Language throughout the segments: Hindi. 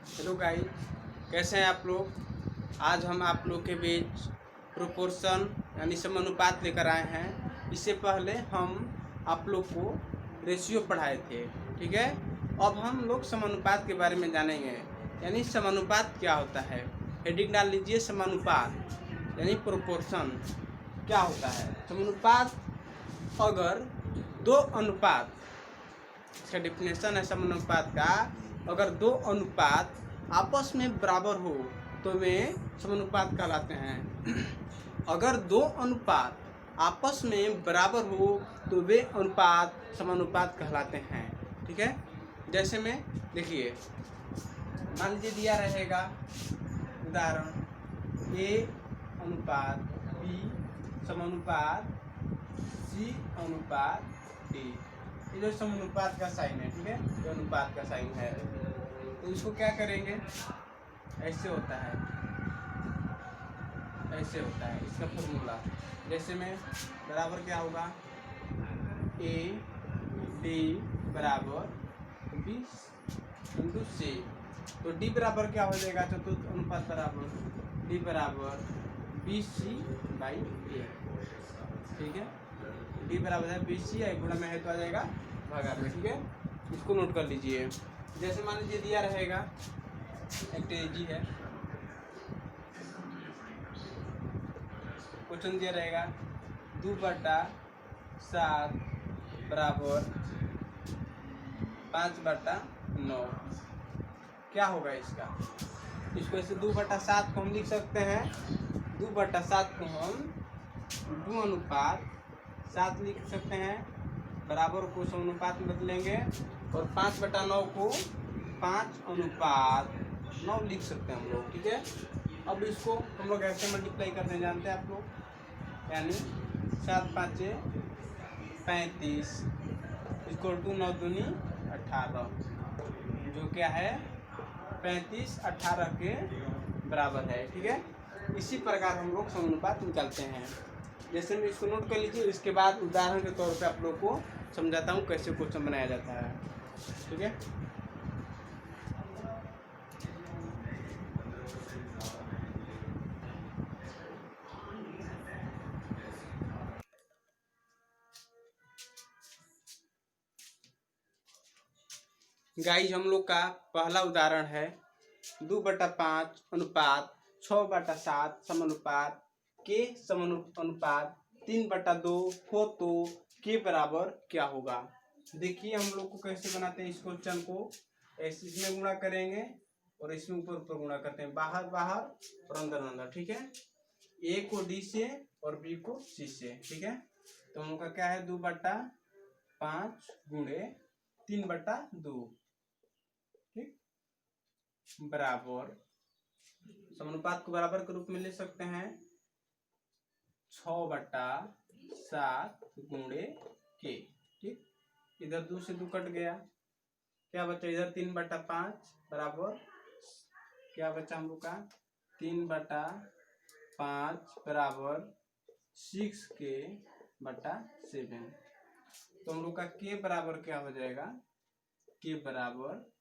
हेलो गाइस, कैसे हैं आप लोग। आज हम आप लोग के बीच प्रोपोर्शन यानी समानुपात लेकर आए हैं। इससे पहले हम आप लोग को रेशियो पढ़ाए थे, ठीक है। अब हम लोग समानुपात के बारे में जानेंगे, यानी समानुपात क्या होता है। हेडिंग डाल लीजिए, समानुपात यानी प्रोपोर्शन क्या होता है। समानुपात अगर दो अनुपात, इसका डेफिनेशन है समानुपात का, अगर दो अनुपात आपस में बराबर हो तो वे समानुपात कहलाते हैं। अगर दो अनुपात आपस में बराबर हो तो वे अनुपात समानुपात कहलाते हैं, ठीक है। जैसे में देखिए, मान लीजिए दिया रहेगा उदाहरण ए अनुपात बी समानुपात सी अनुपात डी। ये जो समानुपात का साइन है, ठीक है, जो अनुपात का साइन है, तो इसको क्या करेंगे, ऐसे होता है, ऐसे होता है इसका फॉर्मूला। जैसे में बराबर क्या होगा, ए डी बराबर 20 इंटू सी। तो डी बराबर क्या हो जाएगा, चतुर्थ अनुपात बराबर डी बराबर 20C बाई ए, ठीक है। डी बराबर है 20C, गुणा में है तो आ जाएगा भागा में, ठीक है। इसको नोट कर लीजिए। जैसे मान लीजिए दिया रहेगा, एक तेजी है, क्वेश्चन दिया रहेगा 2/7 बराबर 5/9। क्या होगा इसका, इसको ऐसे 2/7 को हम लिख सकते हैं। 2/7 को हम 2 अनुपात 7 लिख सकते हैं, बराबर को समानुपात में बदलेंगे, और 5/9 को 5 अनुपात 9 लिख सकते हैं हम लोग, ठीक है। अब इसको हम लोग ऐसे मल्टीप्लाई करते हैं, जानते हैं आप लोग, यानी 7 5 35 इक्वल टू 9 दूनी 18, जो क्या है 35 18 के बराबर है, ठीक है। इसी प्रकार हम लोग समानुपात निकालते हैं। जैसे मैं इसको नोट कर लीजिए, इसके बाद उदाहरण के तौर पे आप लोग को समझाता हूँ कैसे क्वेश्चन बनाया जाता है, ठीक है। गाइस, हम लोग का पहला उदाहरण है 2/5 अनुपात 6/7 समानुपात के समानुपात 3/2 हो तो के बराबर क्या होगा। देखिए हम लोग को कैसे बनाते हैं इस क्वेश्चन को, ऐसे इसमें गुणा करेंगे और इसमें ऊपर ऊपर गुणा करते हैं, बाहर बाहर और अंदर अंदर, ठीक है। ए को डी से और बी को सी से, ठीक है। तो हम लोग का क्या है 2/5 गुणे 3/2, ठीक, बराबर समानुपात को बराबर के रूप में ले सकते हैं 6/7 गुणे के, ठीक। इधर 2 से 2 कट गया, क्या बचा इधर 3/5 बराबर क्या बचा हम लोग का 3/5 बराबर 6K/7। तो हम लोग का के बराबर क्या हो जाएगा, के बराबर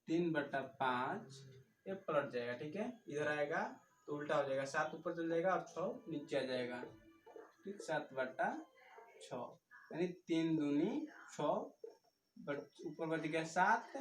3/5, ये पलट जाएगा, ठीक है। इधर आएगा तो उल्टा हो जाएगा, 7 ऊपर चल जाएगा और 6 नीचे आ जाएगा, ठीक। 7/6 यानी 3 दूनी 6, ऊपर बच गया 7,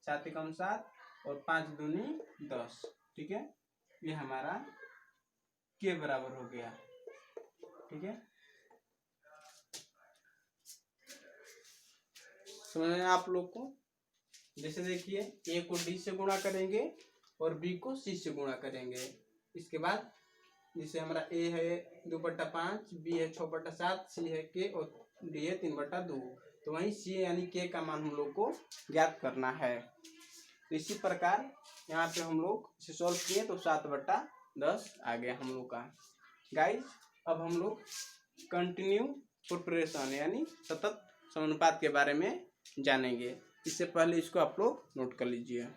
7 कम 7 और 5 दूनी 10, ठीक है। ये हमारा के बराबर हो गया, ठीक है। समझ में आप लोग को। जैसे देखिए ए को डी से गुणा करेंगे और बी को सी से गुणा करेंगे। इसके बाद जैसे हमारा ए है 2/5, बी है 6/7, सी है के और डी है 3/2, तो वहीं सी यानी के का मान हम लोग को ज्ञात करना है। तो इसी प्रकार यहाँ पे हम लोग इसे सॉल्व किए तो 7/10 आ गया हम लोग का। गाइस, अब हम लोग कंटिन्यू प्रोपोर्शन यानी सतत समानुपात के बारे में जानेंगे। इससे पहले इसको आप लोग नोट कर लीजिए।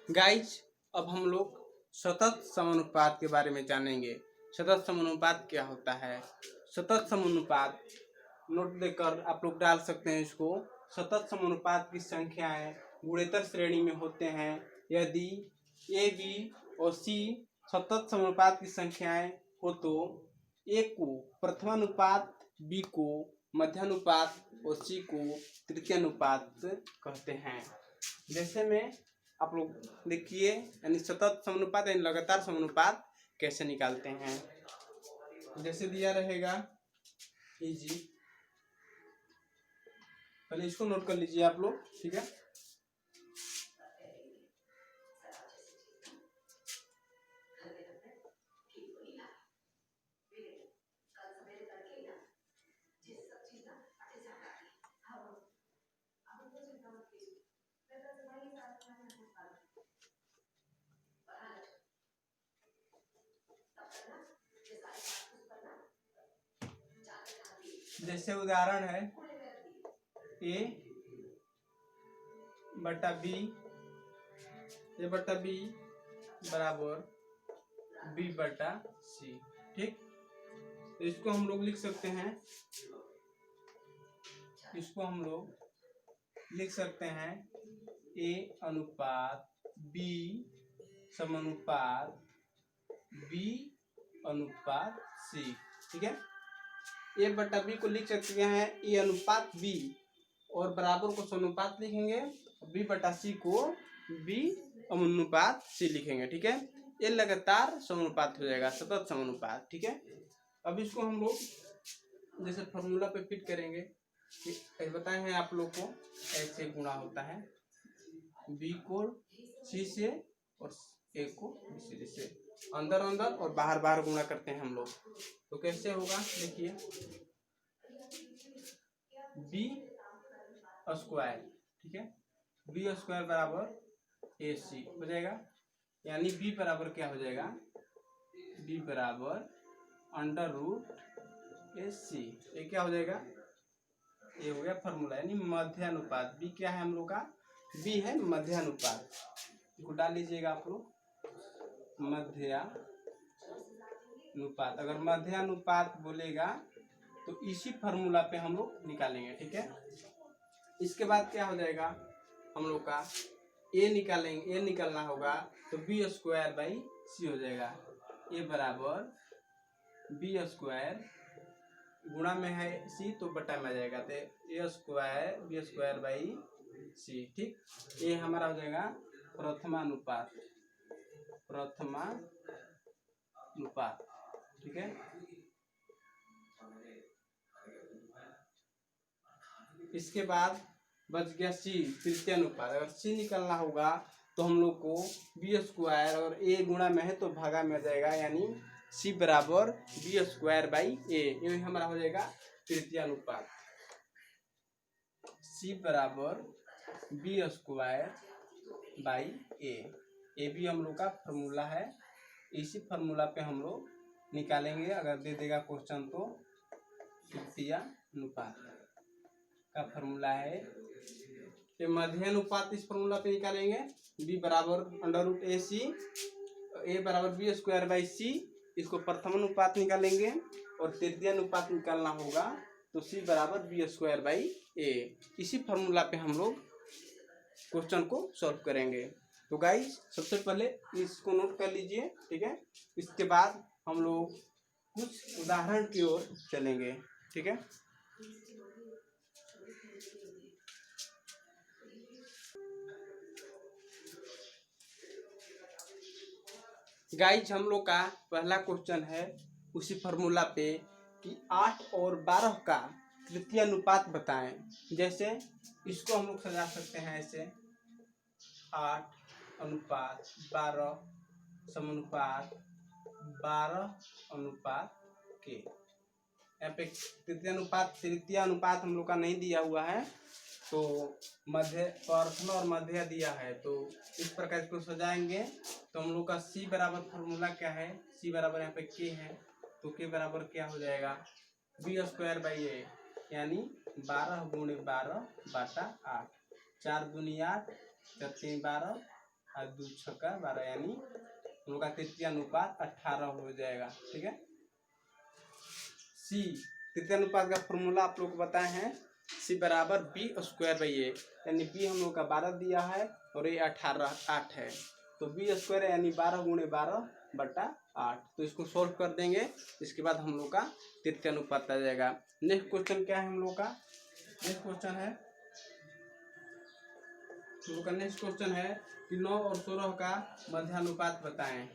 गाइस, अब हम लोग सतत समानुपात के बारे में जानेंगे। सतत समानुपात क्या होता है? सतत समानुपात नोट देकर आप लोग डाल सकते हैं इसको। सतत समानुपात की संख्याएं गुणेतर श्रेणी में होते हैं यदि ए बी और सी सतत समानुपात की संख्याएं हो तो ए को प्रथमानुपात, बी को मध्यानुपात और सी को तृतीयानुपात कहते हैं। जैसे में आप लोग देखिए, यानी सतत समानुपात यानी लगातार समानुपात कैसे निकालते हैं। जैसे दिया रहेगा इजी, पहले इसको नोट कर लीजिए आप लोग, ठीक है। जैसे उदाहरण है ए बटा बी बराबर बी बटा सी, ठीक। तो इसको हम लोग लिख सकते हैं, ए अनुपात बी समानुपात बी अनुपात सी, ठीक है। ए बटा बी को लिख सकते हैं ए अनुपात बी और बराबर को समानुपात लिखेंगे, बी बटा सी को बी अनुपात सी लिखेंगे, ठीक है। ये लगातार समानुपात हो जाएगा, सतत समानुपात, ठीक है। अब इसको हम लोग जैसे फॉर्मूला पे फिट करेंगे, बताए हैं आप लोग को ऐसे गुणा होता है, बी को सी से और ए को बी से, अंदर अंदर और बाहर बाहर गुणा करते हैं हम लोग। तो कैसे होगा देखिए, बी स्क्वायर, ठीक है, बी स्क्वायर बराबर ए सी हो जाएगा, यानी बी बराबर क्या हो जाएगा, बी बराबर अंडर रूट ए सी। ये क्या हो जाएगा, ये हो गया फॉर्मूला, यानी मध्यानुपात। बी क्या है हम लोग का, बी है मध्यानुपात, इसको डाल लीजिएगा आप लोग, मध्यानुपात। अगर मध्यानुपात बोलेगा तो इसी फॉर्मूला पे हम लोग निकालेंगे, ठीक है। इसके बाद क्या हो जाएगा हम लोग का, ए निकालेंगे, ए निकालना होगा तो बी स्क्वायर बाई सी हो जाएगा। ए बराबर बी स्क्वायर, गुणा में है सी तो बटा में आ जाएगा, तो ए स्क्वायर बी स्क्वायर बाई सी, ठीक। ये हमारा हो जाएगा प्रथमानुपात, ठीक है। इसके बाद बच गया सी, तृतीयानुपात। अगर सी निकालना होगा तो हम लोग को बी स्क्वायर और ए गुणा में है तो भागा में आ जाएगा, यानी सी बराबर बी स्क्वायर बाई ए, ये हमारा हो जाएगा तृतीयानुपात। सी बराबर बी स्क्वायर बाई ए भी हम लोग का फॉर्मूला है, इसी फॉर्मूला पे हम लोग निकालेंगे। अगर दे देगा क्वेश्चन तो तृतीयानुपात का फॉर्मूला है, ये मध्यानुपात इस फॉर्मूला पे निकालेंगे, बी बराबर अंडर रूट ए सी, ए बराबर बी स्क्वायर बाई सी, इसको प्रथमानुपात निकालेंगे और तृतीयानुपात निकालना होगा तो सी बराबर बी स्क्वायर बाई ए। इसी फॉर्मूला पे हम लोग क्वेश्चन को सॉल्व करेंगे। तो गाइस सबसे पहले इसको नोट कर लीजिए, ठीक है। इसके बाद हम लोग कुछ उदाहरण की ओर चलेंगे, ठीक है। गाइस हम लोग का पहला क्वेश्चन है उसी फॉर्मूला पे कि 8 और 12 का तृतीयानुपात बताएं। जैसे इसको हम लोग सजा सकते हैं ऐसे, 8 अनुपात 12 समानुपात 12 अनुपात के। यहाँ पे तृतीयानुपात हम लोग का नहीं दिया हुआ है, तो मध्य प्रथम और मध्य दिया है, तो इस प्रकार इसको सजाएंगे। तो हम लोग का सी बराबर फॉर्मूला क्या है, सी बराबर यहाँ पे के है, तो के बराबर क्या हो जाएगा, बी स्क्वायर बाई ए, यानी 12 गुणे 12 बाटा 8, 4 दूनी 8, 4 3 12 और 2 छक्का 12, यानी हम लोग का तृतीय अनुपात 18 हो जाएगा। ठीक है। सी तृतीय अनुपात का फॉर्मूला आप लोग को बताए हैं, सी बराबर बी स्क्वायर बाई ए, यानी बी हम लोग का 12 दिया है और ये 8 है, तो बी स्क्वायर यानी 12 गुणे 12/8। तो इसको सोल्व कर देंगे, इसके बाद हम लोग का तृतीय अनुपात आ जाएगा। नेक्स्ट क्वेश्चन क्या है हम लोग का? नेक्स्ट क्वेश्चन है हम लोग का नेक्स्ट क्वेश्चन है कि 9 और 16 का मध्यानुपात बताएं।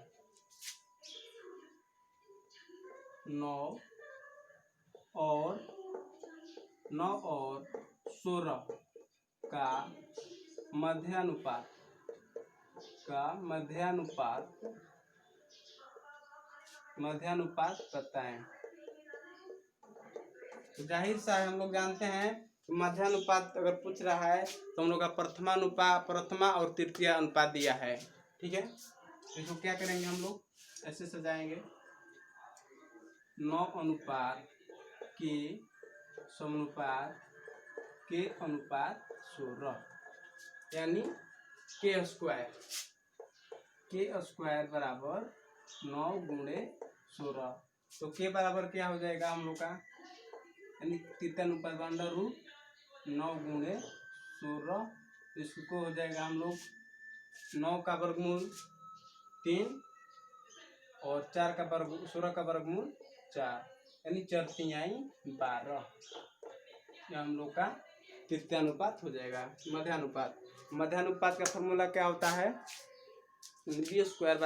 9 और 16 का मध्यानुपात बताएं। तो जाहिर सा है हम लोग जानते हैं मध्यानुपात अगर पूछ रहा है तो हम लोग का प्रथमा और तृतीय अनुपात दिया है। ठीक है। तो इसको क्या करेंगे हम लोग, ऐसे सजाएंगे, 9 अनुपात के समानुपात के अनुपात 16, यानी के स्क्वायर बराबर 9 गुणे 16। तो के बराबर क्या हो जाएगा हम लोग का, यानी तृतीय अनुपात अंडर रूट 9 गुणे 16। इसको हो जाएगा हम लोग 9 का वर्गमूल 3 और 16 का वर्गमूल 4, यानी 4 तिहाई 12। यह हम लोग का तृतीय अनुपात हो जाएगा। मध्यानुपात का फॉर्मूला क्या होता है, बी स्क्वायर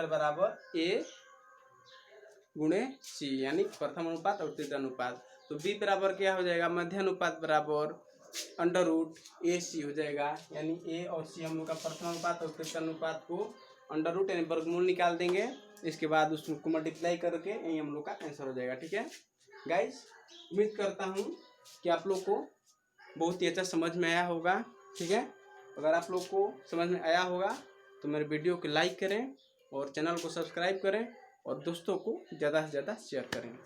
बराबर ए गुणे सी, यानी प्रथम अनुपात और तृतीय अनुपात। तो बी बराबर क्या हो जाएगा, मध्यानुपात बराबर अंडर रूट ए सी हो जाएगा, यानी ए और सी हम लोग का प्रथम अनुपात और तृतीय अनुपात को अंडर रूट यानी वर्गमूल निकाल देंगे, इसके बाद उसको मल्टीप्लाई करके यही हम लोग का आंसर हो जाएगा। ठीक है गाइस, उम्मीद करता हूँ कि आप लोग को बहुत ही अच्छा समझ में आया होगा। ठीक है। अगर आप लोग को समझ में आया होगा तो मेरे वीडियो को लाइक करें और चैनल को सब्सक्राइब करें और दोस्तों को ज़्यादा से ज़्यादा शेयर करें।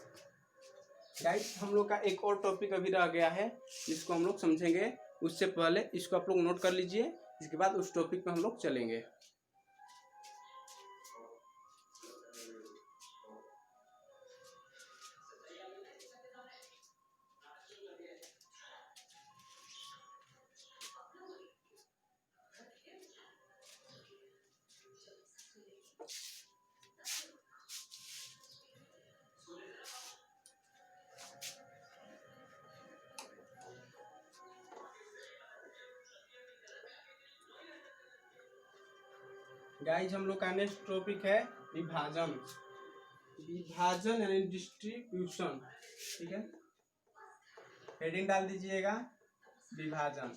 गाइस, हम लोग का एक और टॉपिक अभी रह गया है जिसको हम लोग समझेंगे, उससे पहले इसको आप लोग नोट कर लीजिए, इसके बाद उस टॉपिक पे हम लोग चलेंगे। गाइस, हम लोग का नेक्स्ट टॉपिक है विभाजन यानी डिस्ट्रीब्यूशन। ठीक है, हेडिंग डाल दीजिएगा विभाजन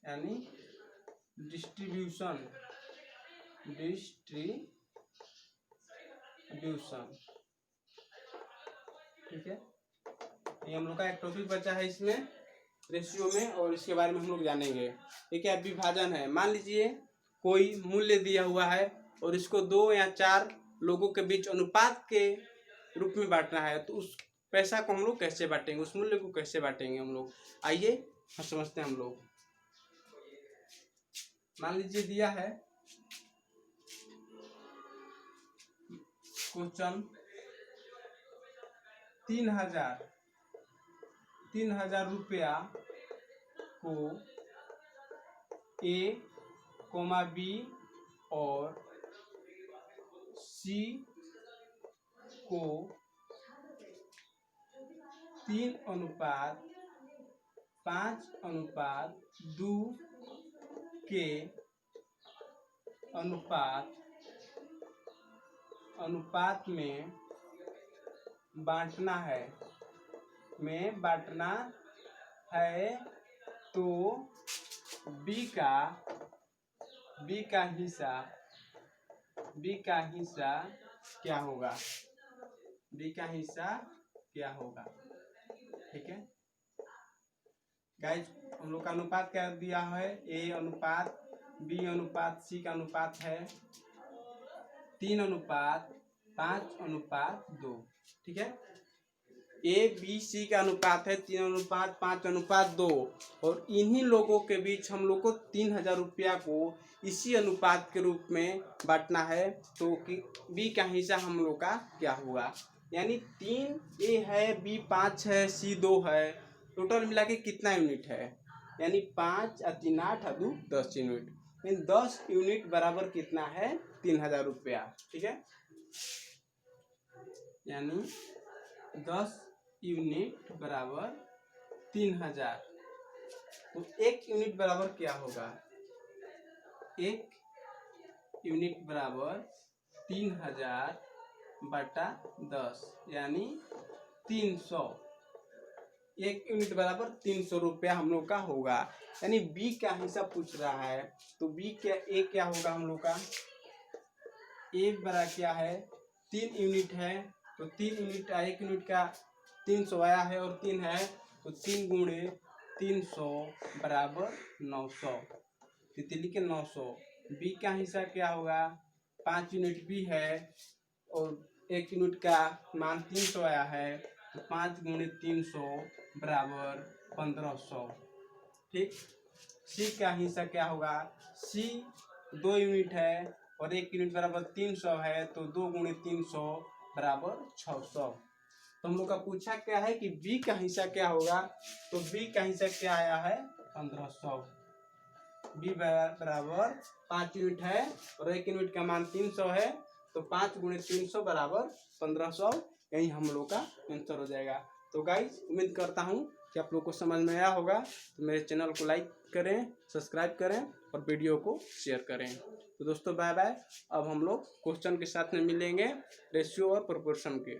यानी डिस्ट्रीब्यूशन। ठीक है, ये हम लोग का एक टॉपिक बचा है इसमें रेशियो में, और इसके बारे में हम लोग जानेंगे। ये क्या विभाजन है। मान लीजिए कोई मूल्य दिया हुआ है और इसको 2 या 4 लोगों के बीच अनुपात के रूप में बांटना है, तो उस पैसा को हम लोग कैसे बांटेंगे, उस मूल्य को कैसे बांटेंगे हम लोग, आइए हम समझते हैं। हम लोग मान लीजिए दिया है क्वेश्चन 3000 रुपया को ए, बी और सी को 3:5:2 के अनुपात में बांटना है, तो बी का हिस्सा क्या होगा, ठीक है गाइस। हम लोग का अनुपात क्या दिया है, ए अनुपात बी अनुपात सी का अनुपात है 3:5:2। ठीक है, ए बी सी का अनुपात है 3:5:2 और इन्हीं लोगों के बीच हम लोग को 3,000 रुपया को इसी अनुपात के रूप में बांटना है। तो कि बी का हिस्सा हम लोग का क्या हुआ, यानी 3 ए है, बी 5 है, सी 2 है, टोटल मिला के कितना यूनिट है, यानी 5 और 3 8 और 2 10 यूनिट, यानी 10 यूनिट बराबर कितना है 3,000 रुपया। ठीक है, यानी 10 यूनिट बराबर 3,000। तो 1 यूनिट बराबर क्या होगा, 1 यूनिट बराबर 3,000 बटा 10 यानी 300। 1 यूनिट बराबर 300 रुपया हम लोग का होगा, यानी बी का हिस्सा पूछ रहा है। तो बी क्या, ए क्या होगा हम लोग का, ए बड़ा क्या है 3 यूनिट है, तो 3 यूनिट 1 यूनिट का 300 आया है और 3 है, तो 3 गुणे 300 बराबर 900, तितली के 900। बी का हिस्सा क्या होगा, 5 यूनिट बी है और 1 यूनिट का मान 300 आया है, तो 5 गुणे 300 बराबर 1500। ठीक, सी का हिस्सा क्या होगा, सी 2 यूनिट है और 1 यूनिट बराबर 300 है, तो 2 गुणे 300 बराबर 600। तो हम लोग का पूछा क्या है कि बी का हिस्सा क्या होगा, तो बी का हिस्सा क्या आया है 1500। बी बराबर 5 यूनिट है और 1 यूनिट का मान 300 है, तो 5 गुणे 300 बराबर 1500, यही हम लोग का आंसर हो जाएगा। तो गाइस उम्मीद करता हूँ कि आप लोग को समझ में आया होगा। तो मेरे चैनल को लाइक करें, सब्सक्राइब करें और वीडियो को शेयर करें। तो दोस्तों बाय बाय। अब हम लोग क्वेश्चन के साथ में मिलेंगे, रेशियो और प्रोपोर्शन के।